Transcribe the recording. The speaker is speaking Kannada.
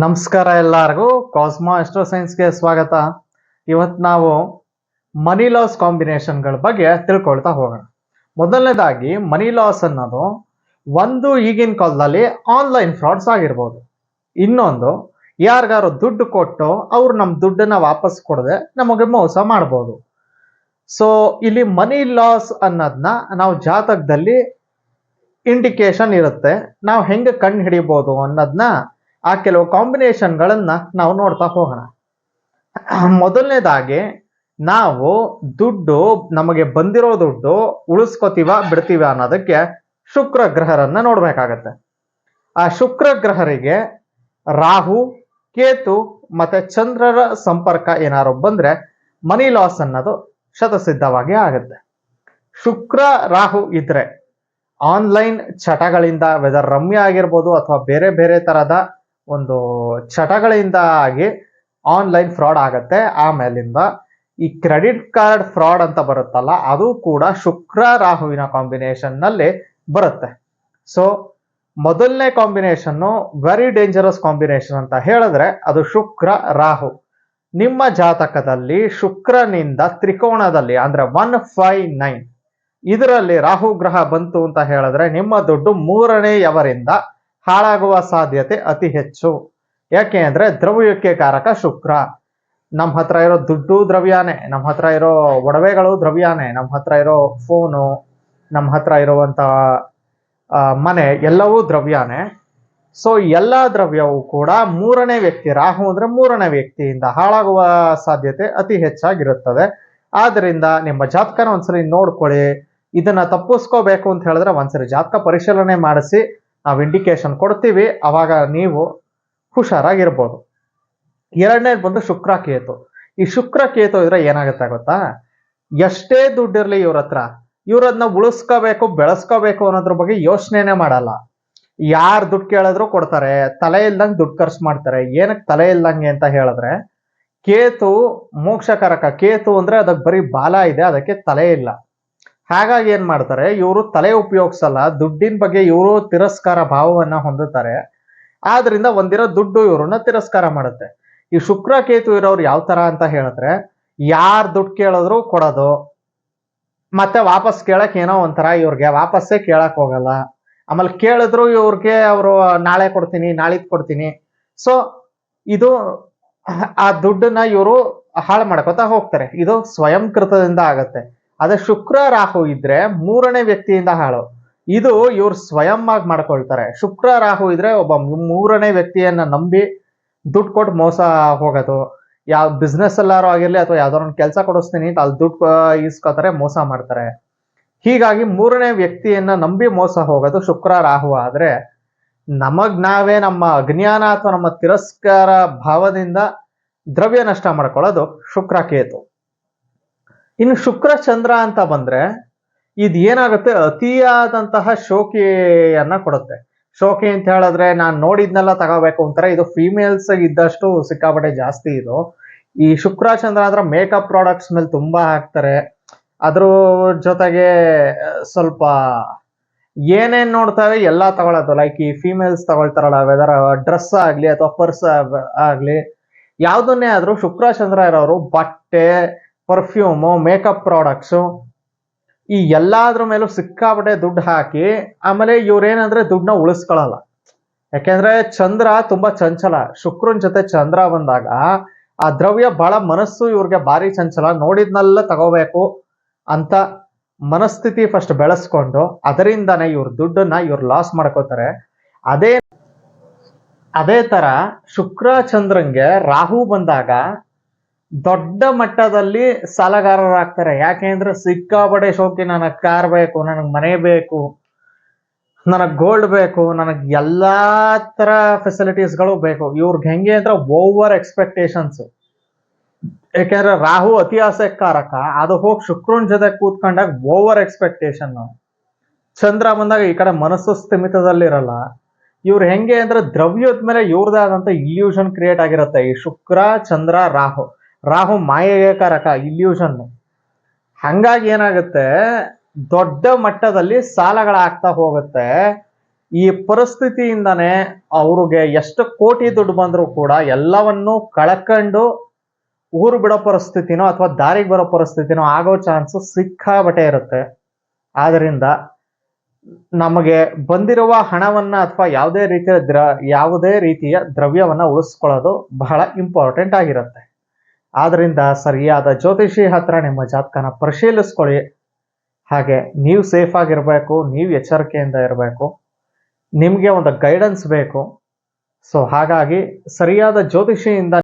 ನಮಸ್ಕಾರ ಎಲ್ಲರಿಗೂ ಕಾಸ್ಮೋ ಆಸ್ಟ್ರೋ ಸೈನ್ಸ್ಗೆ ಸ್ವಾಗತ. ಇವತ್ತು ನಾವು ಮನಿ ಲಾಸ್ ಕಾಂಬಿನೇಷನ್ಗಳ ಬಗ್ಗೆ ತಿಳ್ಕೊಳ್ತಾ ಹೋಗೋಣ. ಮೊದಲನೇದಾಗಿ ಮನಿ ಲಾಸ್ ಅನ್ನೋದು ಒಂದು ಈಗಿನ ಕಾಲದಲ್ಲಿ ಆನ್ಲೈನ್ ಫ್ರಾಡ್ಸ್ ಆಗಿರ್ಬೋದು. ಇನ್ನೊಂದು ಯಾರಿಗಾರು ದುಡ್ಡು ಕೊಟ್ಟು ಅವ್ರು ನಮ್ಮ ದುಡ್ಡನ್ನ ವಾಪಸ್ ಕೊಡದೆ ನಮಗೆ ಮೋಸ ಮಾಡ್ಬೋದು. ಸೊ ಇಲ್ಲಿ ಮನಿ ಲಾಸ್ ಅನ್ನೋದನ್ನ ನಾವು ಜಾತಕದಲ್ಲಿ ಇಂಡಿಕೇಶನ್ ಇರುತ್ತೆ, ನಾವು ಹೆಂಗೆ ಕಂಡು ಹಿಡಿಬೋದು ಅನ್ನೋದನ್ನ ಆ ಕೆಲವು ಕಾಂಬಿನೇಷನ್ಗಳನ್ನ ನಾವು ನೋಡ್ತಾ ಹೋಗೋಣ. ಮೊದಲನೇದಾಗಿ ನಾವು ದುಡ್ಡು ನಮಗೆ ಬಂದಿರೋ ದುಡ್ಡು ಉಳಿಸ್ಕೋತೀವ ಬಿಡ್ತೀವ ಅನ್ನೋದಕ್ಕೆ ಶುಕ್ರ ಗ್ರಹರನ್ನ ನೋಡ್ಬೇಕಾಗತ್ತೆ. ಆ ಶುಕ್ರ ಗ್ರಹರಿಗೆ ರಾಹು, ಕೇತು ಮತ್ತೆ ಚಂದ್ರರ ಸಂಪರ್ಕ ಏನಾರು ಬಂದ್ರೆ ಮನಿ ಲಾಸ್ ಅನ್ನೋದು ಶತಸಿದ್ಧವಾಗಿ ಆಗುತ್ತೆ. ಶುಕ್ರ ರಾಹು ಇದ್ರೆ ಆನ್ಲೈನ್ ಚಟಗಳಿಂದ, ವೆದರ್ ರಮ್ಯ ಆಗಿರ್ಬೋದು ಅಥವಾ ಬೇರೆ ಬೇರೆ ತರದ ಒಂದು ಚಟಗಳಿಂದ ಆಗಿ ಆನ್ಲೈನ್ ಫ್ರಾಡ್ ಆಗತ್ತೆ. ಆಮೇಲಿಂದ ಈ ಕ್ರೆಡಿಟ್ ಕಾರ್ಡ್ ಫ್ರಾಡ್ ಅಂತ ಬರುತ್ತಲ್ಲ, ಅದು ಕೂಡ ಶುಕ್ರ ರಾಹುವಿನ ಕಾಂಬಿನೇಷನ್ ನಲ್ಲಿ ಬರುತ್ತೆ. ಸೊ ಮೊದಲನೇ ಕಾಂಬಿನೇಷನ್ ವೆರಿ ಡೇಂಜರಸ್ ಕಾಂಬಿನೇಷನ್ ಅಂತ ಹೇಳಿದ್ರೆ ಅದು ಶುಕ್ರ ರಾಹು. ನಿಮ್ಮ ಜಾತಕದಲ್ಲಿ ಶುಕ್ರನಿಂದ ತ್ರಿಕೋಣದಲ್ಲಿ ಅಂದ್ರೆ 159 ಇದರಲ್ಲಿ ರಾಹು ಗ್ರಹ ಬಂತು ಅಂತ ಹೇಳಿದ್ರೆ ನಿಮ್ಮ ದುಡ್ಡು ಮೂರನೆಯವರಿಂದ ಹಾಳಾಗುವ ಸಾಧ್ಯತೆ ಅತಿ ಹೆಚ್ಚು. ಯಾಕೆ ಅಂದ್ರೆ ದ್ರವ್ಯಕ್ಕೆ ಕಾರಕ ಶುಕ್ರ. ನಮ್ಮ ಹತ್ರ ಇರೋ ದುಡ್ಡು ದ್ರವ್ಯಾನೇ, ನಮ್ಮ ಹತ್ರ ಇರೋ ಒಡವೆಗಳು ದ್ರವ್ಯಾನೇ, ನಮ್ಮ ಹತ್ರ ಇರೋ ಫೋನು, ನಮ್ಮ ಹತ್ರ ಇರುವಂತ ಮನೆ ಎಲ್ಲವೂ ದ್ರವ್ಯಾನೇ. ಸೊ ಎಲ್ಲಾ ದ್ರವ್ಯವು ಕೂಡ ಮೂರನೇ ವ್ಯಕ್ತಿ, ರಾಹು ಅಂದ್ರೆ ಮೂರನೇ ವ್ಯಕ್ತಿಯಿಂದ ಹಾಳಾಗುವ ಸಾಧ್ಯತೆ ಅತಿ ಹೆಚ್ಚಾಗಿರುತ್ತದೆ. ಆದ್ರಿಂದ ನಿಮ್ಮ ಜಾತಕನ ಒಂದ್ಸರಿ ನೋಡ್ಕೊಳ್ಳಿ. ಇದನ್ನ ತಪ್ಪಿಸ್ಕೋಬೇಕು ಅಂತ ಹೇಳಿದ್ರೆ ಒಂದ್ಸರಿ ಜಾತಕ ಪರಿಶೀಲನೆ ಮಾಡಿಸಿ ನಾವು ಇಂಡಿಕೇಶನ್ ಕೊಡ್ತೀವಿ, ಅವಾಗ ನೀವು ಹುಷಾರಾಗಿರ್ಬೋದು. ಎರಡನೇದು ಬಂದು ಶುಕ್ರ ಕೇತು. ಈ ಶುಕ್ರ ಕೇತು ಇದ್ರೆ ಏನಾಗುತ್ತೆ ಗೊತ್ತಾ, ಎಷ್ಟೇ ದುಡ್ಡಿರ್ಲಿ ಇವ್ರ ಹತ್ರ, ಇವ್ರದನ್ನ ಉಳಿಸ್ಕೋಬೇಕು ಬೆಳೆಸ್ಕೋಬೇಕು ಅನ್ನೋದ್ರ ಬಗ್ಗೆ ಯೋಚನೆನೇ ಮಾಡಲ್ಲ. ಯಾರು ದುಡ್ಡು ಕೇಳಿದ್ರು ಕೊಡ್ತಾರೆ, ತಲೆ ಇಲ್ದಂಗೆ ದುಡ್ಡು ಖರ್ಚು ಮಾಡ್ತಾರೆ. ಏನಕ್ಕೆ ತಲೆ ಇಲ್ದಂಗೆ ಅಂತ ಹೇಳಿದ್ರೆ ಕೇತು ಮೋಕ್ಷಕಾರಕ. ಕೇತು ಅಂದ್ರೆ ಅದಕ್ಕೆ ಬರೀ ಬಾಲ ಇದೆ, ಅದಕ್ಕೆ ತಲೆ ಇಲ್ಲ. ಹಾಗಾಗಿ ಏನ್ ಮಾಡ್ತಾರೆ, ಇವರು ತಲೆ ಉಪಯೋಗಿಸಲ್ಲ, ದುಡ್ಡಿನ ಬಗ್ಗೆ ಇವರು ತಿರಸ್ಕಾರ ಭಾವವನ್ನ ಹೊಂದುತ್ತಾರೆ. ಆದ್ರಿಂದ ಒಂದಿರೋ ದುಡ್ಡು ಇವ್ರನ್ನ ತಿರಸ್ಕಾರ ಮಾಡುತ್ತೆ. ಈ ಶುಕ್ರ ಕೇತು ಇರೋರು ಯಾವ ತರ ಅಂತ ಹೇಳಿದ್ರೆ, ಯಾರ್ ದುಡ್ಡು ಕೇಳಿದ್ರು ಕೊಡೋದು, ಮತ್ತೆ ವಾಪಸ್ ಕೇಳಕ್ ಏನೋ ಒಂಥರ ಇವ್ರಿಗೆ ವಾಪಸ್ಸೇ ಕೇಳಕ್ ಹೋಗಲ್ಲ. ಆಮೇಲೆ ಕೇಳಿದ್ರು ಇವ್ರಿಗೆ ಅವರು ನಾಳೆ ಕೊಡ್ತೀನಿ ನಾಳಿದ್ ಕೊಡ್ತೀನಿ. ಸೊ ಇದು ಆ ದುಡ್ಡನ್ನ ಇವರು ಹಾಳು ಮಾಡ್ಕೊತಾ ಹೋಗ್ತಾರೆ. ಇದು ಸ್ವಯಂ ಕೃತದಿಂದ ಆಗತ್ತೆ. ಅದೇ ಶುಕ್ರ ರಾಹು ಇದ್ರೆ ಮೂರನೇ ವ್ಯಕ್ತಿಯಿಂದ ಹಾಳು. ಇದು ಇವ್ರು ಸ್ವಯಂ ಆಗಿ ಮಾಡ್ಕೊಳ್ತಾರೆ. ಶುಕ್ರ ರಾಹು ಇದ್ರೆ ಒಬ್ಬ ಮೂರನೇ ವ್ಯಕ್ತಿಯನ್ನ ನಂಬಿ ದುಡ್ಡು ಕೊಟ್ಟು ಮೋಸ ಹೋಗೋದು. ಯಾವ ಬಿಸ್ನೆಸ್ ಎಲ್ಲಾರು ಆಗಿರ್ಲಿ ಅಥವಾ ಯಾವ್ದಾರ ಒಂದು ಕೆಲಸ ಕೊಡಿಸ್ತೀನಿ ಅಂತ ಅಲ್ಲಿ ದುಡ್ಡು ಇಸ್ಕೋತಾರೆ, ಮೋಸ ಮಾಡ್ತಾರೆ. ಹೀಗಾಗಿ ಮೂರನೇ ವ್ಯಕ್ತಿಯನ್ನ ನಂಬಿ ಮೋಸ ಹೋಗೋದು ಶುಕ್ರ ರಾಹು. ಆದ್ರೆ ನಮಗ್ ನಾವೇ ನಮ್ಮ ಅಜ್ಞಾನ ಅಥವಾ ನಮ್ಮ ತಿರಸ್ಕಾರ ಭಾವದಿಂದ ದ್ರವ್ಯ ನಷ್ಟ ಮಾಡ್ಕೊಳ್ಳೋದು ಶುಕ್ರ ಕೇತು. ಇನ್ನು ಶುಕ್ರ ಚಂದ್ರ ಅಂತ ಬಂದ್ರೆ ಇದು ಏನಾಗುತ್ತೆ, ಅತಿಯಾದಂತಹ ಶೋಕಿಯನ್ನ ಕೊಡುತ್ತೆ. ಶೋಕಿ ಅಂತ ಹೇಳಿದ್ರೆ ನಾನು ನೋಡಿದ್ನೆಲ್ಲ ತಗೋಬೇಕು ಅಂತಾರೆ. ಇದು ಫಿಮೇಲ್ಸ್ ಇದ್ದಷ್ಟು ಸಿಕ್ಕಾಪಟ್ಟೆ ಜಾಸ್ತಿ ಇದು. ಈ ಶುಕ್ರ ಚಂದ್ರ ಅಂದ್ರೆ ಮೇಕಪ್ ಪ್ರಾಡಕ್ಟ್ಸ್ ಮೇಲೆ ತುಂಬಾ ಹಾಕ್ತಾರೆ. ಅದ್ರ ಜೊತೆಗೆ ಸ್ವಲ್ಪ ಏನೇನ್ ನೋಡ್ತಾವೆ ಎಲ್ಲ ತಗೊಳ್ಳೋದು. ಲೈಕ್ ಈ ಫಿಮೇಲ್ಸ್ ತಗೊಳ್ತಾರಲ್ಲ, ವೆದರ್ ಡ್ರೆಸ್ ಆಗ್ಲಿ ಅಥವಾ ಪರ್ಸ್ ಆಗ್ಲಿ, ಯಾವ್ದನ್ನೇ ಆದ್ರೂ ಶುಕ್ರ ಚಂದ್ರ ಇರೋರು ಬಟ್ಟೆ, ಪರ್ಫ್ಯೂಮು, ಮೇಕಪ್ ಪ್ರಾಡಕ್ಟ್ಸು ಈ ಎಲ್ಲಾದ್ರ ಮೇಲೂ ಸಿಕ್ಕಾಪಟ್ಟೆ ದುಡ್ಡು ಹಾಕಿ ಆಮೇಲೆ ಇವ್ರೇನಂದ್ರೆ ದುಡ್ಡನ್ನ ಉಳಿಸ್ಕೊಳ್ಳಲ್ಲ. ಯಾಕೆಂದ್ರೆ ಚಂದ್ರ ತುಂಬಾ ಚಂಚಲ. ಶುಕ್ರನ್ ಜೊತೆ ಚಂದ್ರ ಬಂದಾಗ ಆ ದ್ರವ್ಯ ಬಹಳ ಮನಸ್ಸು ಇವ್ರಿಗೆ ಭಾರಿ ಚಂಚಲ. ನೋಡಿದ್ನೆಲ್ಲ ತಗೋಬೇಕು ಅಂತ ಮನಸ್ಥಿತಿ ಫಸ್ಟ್ ಬೆಳೆಸ್ಕೊಂಡು ಅದರಿಂದಾನೇ ಇವ್ರ ದುಡ್ಡನ್ನ ಇವ್ರು ಲಾಸ್ ಮಾಡ್ಕೋತಾರೆ. ಅದೇ ತರ ಶುಕ್ರ ಚಂದ್ರಂಗೆ ರಾಹು ಬಂದಾಗ ದೊಡ್ಡ ಮಟ್ಟದಲ್ಲಿ ಸಾಲಗಾರರಾಗ್ತಾರೆ. ಯಾಕೆಂದ್ರೆ ಸಿಕ್ಕಾಪಟ್ಟೆ ಶೋಕಿ, ನನಗ್ ಕಾರ್ ಬೇಕು, ನನಗ್ ಮನೆ ಬೇಕು, ನನಗ್ ಗೋಲ್ಡ್ ಬೇಕು, ನನಗ್ ಎಲ್ಲಾ ತರ ಫೆಸಿಲಿಟೀಸ್ಗಳು ಬೇಕು. ಇವ್ರಿಗೆ ಹೆಂಗೆ ಅಂದ್ರೆ ಓವರ್ ಎಕ್ಸ್ಪೆಕ್ಟೇಷನ್ಸ್. ಯಾಕೆಂದ್ರೆ ರಾಹು ಅತಿ ಆಸಕ್ತಿಕಾರಕ, ಅದು ಹೋಗಿ ಶುಕ್ರನ್ ಜೊತೆ ಕೂತ್ಕೊಂಡಾಗ ಓವರ್ ಎಕ್ಸ್ಪೆಕ್ಟೇಷನ್. ಚಂದ್ರ ಬಂದಾಗ ಈ ಕಡೆ ಮನಸ್ಸು ಸ್ಥಿಮಿತದಲ್ಲಿರಲ್ಲ. ಇವ್ರು ಹೆಂಗೆ ಅಂದ್ರೆ ದ್ರವ್ಯದ ಮೇಲೆ ಇವ್ರದಾದಂತ ಇಲ್ಯೂಷನ್ ಕ್ರಿಯೇಟ್ ಆಗಿರುತ್ತೆ. ಈ ಶುಕ್ರ ಚಂದ್ರ ರಾಹು, ರಾಹು ಮಾಯೆಗೆ ಕಾರಕ, ಇಲ್ಯೂಷನ್. ಹಂಗಾಗಿ ಏನಾಗುತ್ತೆ, ದೊಡ್ಡ ಮಟ್ಟದಲ್ಲಿ ಸಾಲಗಳಾಗ್ತಾ ಹೋಗುತ್ತೆ. ಈ ಪರಿಸ್ಥಿತಿಯಿಂದನೇ ಅವ್ರಿಗೆ ಎಷ್ಟು ಕೋಟಿ ದುಡ್ಡು ಬಂದರೂ ಕೂಡ ಎಲ್ಲವನ್ನೂ ಕಳ್ಕೊಂಡು ಊರು ಬಿಡೋ ಪರಿಸ್ಥಿತಿನೋ ಅಥವಾ ದಾರಿಗೆ ಬರೋ ಪರಿಸ್ಥಿತಿನೋ ಆಗೋ ಚಾನ್ಸು ಸಿಕ್ಕಾಬಟ್ಟೆ ಇರುತ್ತೆ. ಆದ್ರಿಂದ ನಮಗೆ ಬಂದಿರುವ ಹಣವನ್ನ ಅಥವಾ ಯಾವುದೇ ರೀತಿಯ ದ್ರವ್ಯವನ್ನ ಉಳಿಸ್ಕೊಳ್ಳೋದು ಬಹಳ ಇಂಪಾರ್ಟೆಂಟ್ ಆಗಿರುತ್ತೆ. ಆದ್ರಿಂದ ಸರಿಯಾದ ಜ್ಯೋತಿಷಿ ಹತ್ರ ನಿಮ್ಮ ಜಾತಕನ ಪರಿಶೀಲಿಸ್ಕೊಳ್ಳಿ. ಹಾಗೆ ನೀವು ಸೇಫ್ ಆಗಿರ್ಬೇಕು, ನೀವು ಎಚ್ಚರಿಕೆಯಿಂದ ಇರಬೇಕು. ನಿಮಗೆ ಒಂದು ಗೈಡೆನ್ಸ್ ಬೇಕು. ಸೊ ಹಾಗಾಗಿ ಸರಿಯಾದ ಜ್ಯೋತಿಷಿಯಿಂದ